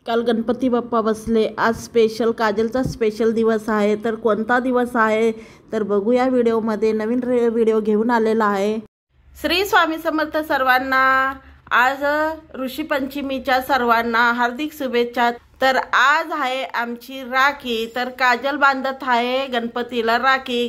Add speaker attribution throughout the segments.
Speaker 1: काल गणपती बाप्पा बसले. आज स्पेशल काजलचा स्पेशल दिवस आहे. तर कोणता दिवस आहे तर बघूया व्हिडिओमध्ये. नवीन व्हिडिओ घेऊन आलेला आहे. श्री स्वामी समर्थ सर्वांना. आज ऋषीपंचमीच्या सर्वांना हार्दिक शुभेच्छा. तर आज आहे आमची राखी. तर काजल बांधत आहे गणपतीला राखी.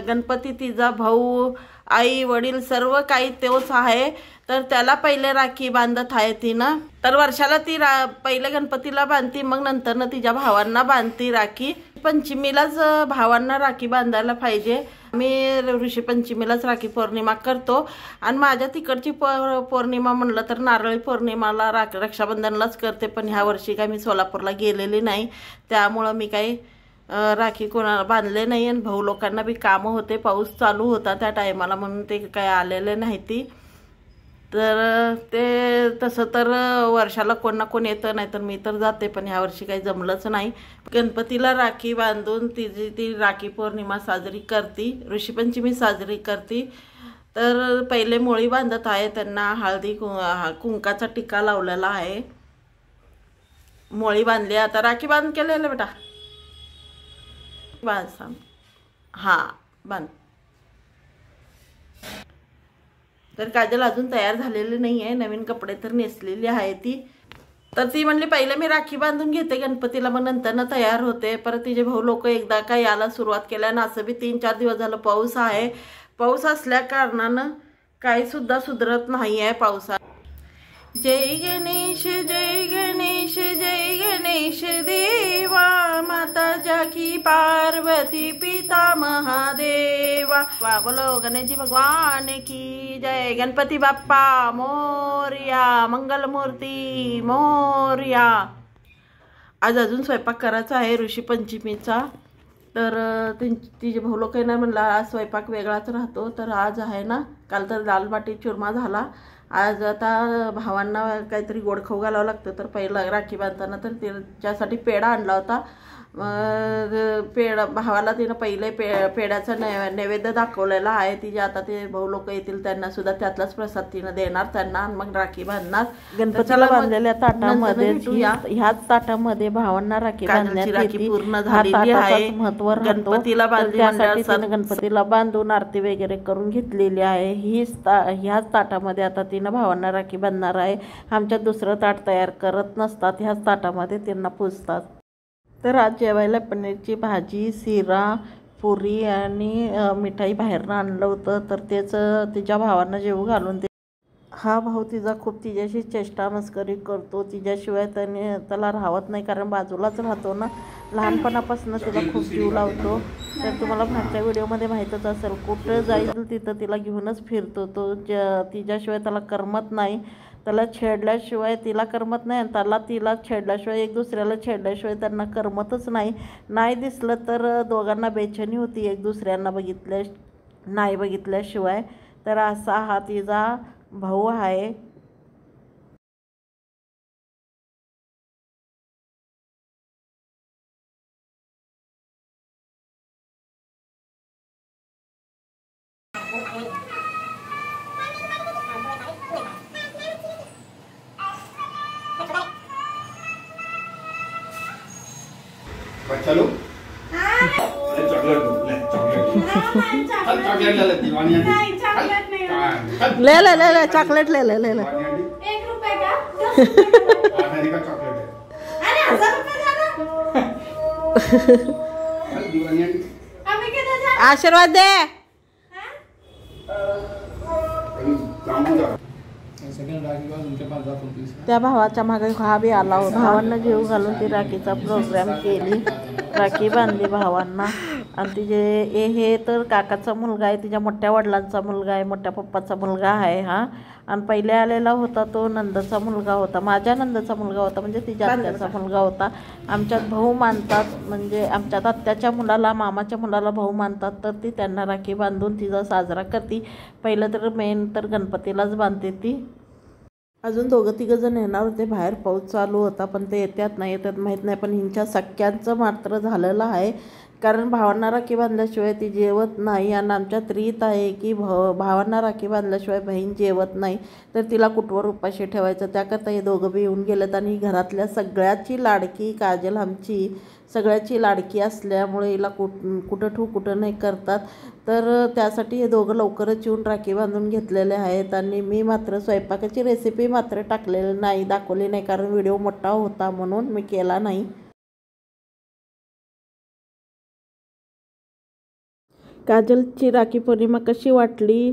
Speaker 1: गणपती तिचा भाऊ आई वडील सर्व काही तोच आहे. तर त्याला पहिले राखी बांधत आहे तिनं. तर वर्षाला ती पहिले गणपतीला बांधती, मग नंतर तिच्या भावांना बांधती राखी. पंचमीलाच भावांना राखी बांधायला पाहिजे. मी ऋषीपंचमीलाच राखी पौर्णिमा करतो. आणि माझ्या तिकडची पौर्णिमा म्हणलं तर नारळी पौर्णिमाला रक्षाबंधनलाच करते. पण ह्या वर्षी काय मी सोलापूरला गेलेली नाही, त्यामुळं मी काही राखी कोणाला बांधले नाही. आणि भाऊ लोकांना बी कामं होते, पाऊस चालू होता त्या टायमाला, म्हणून ते काय आलेले नाही ती. तर ते तसं तर वर्षाला कोण ना कोण येतं, नाही तर मी तर जाते. पण ह्या वर्षी काही जमलंच नाही. गणपतीला राखी बांधून ती राखी पौर्णिमा साजरी करती, ऋषीपंचमी साजरी करती. तर पहिले मोळी बांधत आहे. त्यांना हळदी कुंकाचा टिक्का लावलेला आहे. मोळी बांधली. आता राखी बांध केलेलं बेटा. बांध सांग. हां बांध. तर काजल अजून तयार झालेली नाही आहे. नवीन कपडे तर नेसलेली आहे ती. तर ती म्हणली पहिले मी राखी बांधून घेते गणपतीला, मग नंतर तयार होते. परत तिचे भाऊ लोक एकदा का यायला सुरुवात केल्यानं असं बी 3-4 दिवस झालं पाऊस आहे. पाऊस असल्या कारणानं काही सुद्धा सुधरत नाही आहे पावसात. जय गणेश जय गणेश जय गणेश देवा, माता जाकी पार्वती पिता महादेवा. बोलो गणेशजी भगवान की जय. गणपती बाप्पा मोरया, मंगलमूर्ती मोरया. आज अजून स्वयंपाक करायचा आहे ऋषीपंचमीचा. तर तिचे भाऊ लोक नाही म्हणला आज स्वयंपाक वेगळाच राहतो. तर आज आहे ना, काल तर दाल बाटी चुरमा झाला. आज आता भावांना काहीतरी गोड खाऊ घालावं लागतं. तर पहिला राखी बांधताना तर त्याच्यासाठी पेढा आणला होता. भावाला तिनं पहिले पेढ्याचा नैवेद्य दाखवलेला आहे. तिचे आता ते भाऊ लोक येतील त्यांना सुद्धा त्यातलाच प्रसाद तिनं देणार त्यांना, आणि मग राखी बांधणार. गणपतीला बांधलेल्या ताटामध्ये, ह्याच ताटामध्ये भावांना राखी बांधण्यात पूर्ण झालेली आहे. महत्व गणपतीला बांधली, गणपतीला बांधून आरती वगैरे करून घेतलेली आहे. ह्याच ताटामध्ये आता तिनं भावांना राखी बांधणार आहे. आमच्यात दुसरं ताट तयार करत नसतात, ह्याच ताटामध्ये त्यांना पूजतात. तर आज जेवायला पनीरची भाजी, शिरा, पुरी आणि मिठाई बाहेरनं आणलं होतं. तर त्याचं तिच्या भावांना जेवू घालून दे. हा भाऊ तिचा खूप तिच्याशी चेष्टा मस्करी करतो. तिच्याशिवाय त्याला राहत नाही, कारण बाजूलाच राहतो ना. लहानपणापासून तिला खूप जीव लावतो. तर तुम्हाला मागच्या व्हिडिओमध्ये माहीतच असेल, कुठं जाईल तिथं तिला घेऊनच फिरतो तो. तिच्याशिवाय त्याला करमत नाही. त्याला छेडल्याशिवाय तिला करमत नाही, आणि तिला छेडल्याशिवाय, एक दुसऱ्याला छेडल्याशिवाय त्यांना करमतच नाही दिसलं तर दोघांना बेचैनी होती एक दुसऱ्यांना नाही बघितल्याशिवाय. तर असा हा तिचा भाऊ आहे.
Speaker 2: चलो चॉकलेट ले ले दीवानी नहीं चॉकलेट नहीं ले ले ले ले चॉकलेट ले ले ले ले 1 रुपए का 10 रुपए का चॉकलेट है. अरे 1000 रुपए जाना. दीवानी अभी किधर जाना. आशीर्वाद दे. त्या भावाच्या मागे हा बी आला होता. भावांना जीव घालून ती राखीचा प्रोग्राम केली, राखी बांधली भावांना. आणि तिचे हे तर काकाचा मुलगा आहे, तिच्या मोठ्या वडिलांचा मुलगा आहे, मोठ्या पप्पाचा मुलगा आहे हा. आणि पहिले आलेला होता तो नंदचा मुलगा होता, माझ्या नंदचा मुलगा होता, म्हणजे तिच्या आत्याचा मुलगा होता. आमच्यात भाऊ मानतात, म्हणजे आमच्यात आत्याच्या मुलाला मामाच्या मुलाला भाऊ मानतात. तर ती त्यांना राखी बांधून तिचा साजरा करते. पहिलं तर मेन तर गणपतीलाच बांधते ती. अजून 2-3 जण येणार होते, बाहेर पाऊस चालू होता, पण ते येतात नाही येतात माहीत नाही. पण हिंच्या सख्यांचं मात्र झालेलं आहे
Speaker 1: कारण भावांना राखी बांधल्याशिवाय ती जेवत नाही आणि आमच्यात रीत आहे की भावांना राखी बांधल्याशिवाय बहीण जेवत नाही, तर तिला कुठवर उपाशी ठेवायचं. त्याकरता हे दोघं बी येऊन गेलेत आणि घरातल्या सगळ्याची लाडकी काजल आमची सगळ्याची लाडकी असल्यामुळे हिला कुठं ठेवू कुठं नाही करतात. तर त्यासाठी हे दोघं लवकरच येऊन राखी बांधून घेतलेले आहेत. आणि मी मात्र स्वयंपाकाची रेसिपी मात्र टाकलेली नाही, दाखवली नाही, कारण व्हिडिओ मोठा होता म्हणून मी केला नाही. काजलची राखी पौर्णिमा कशी वाटली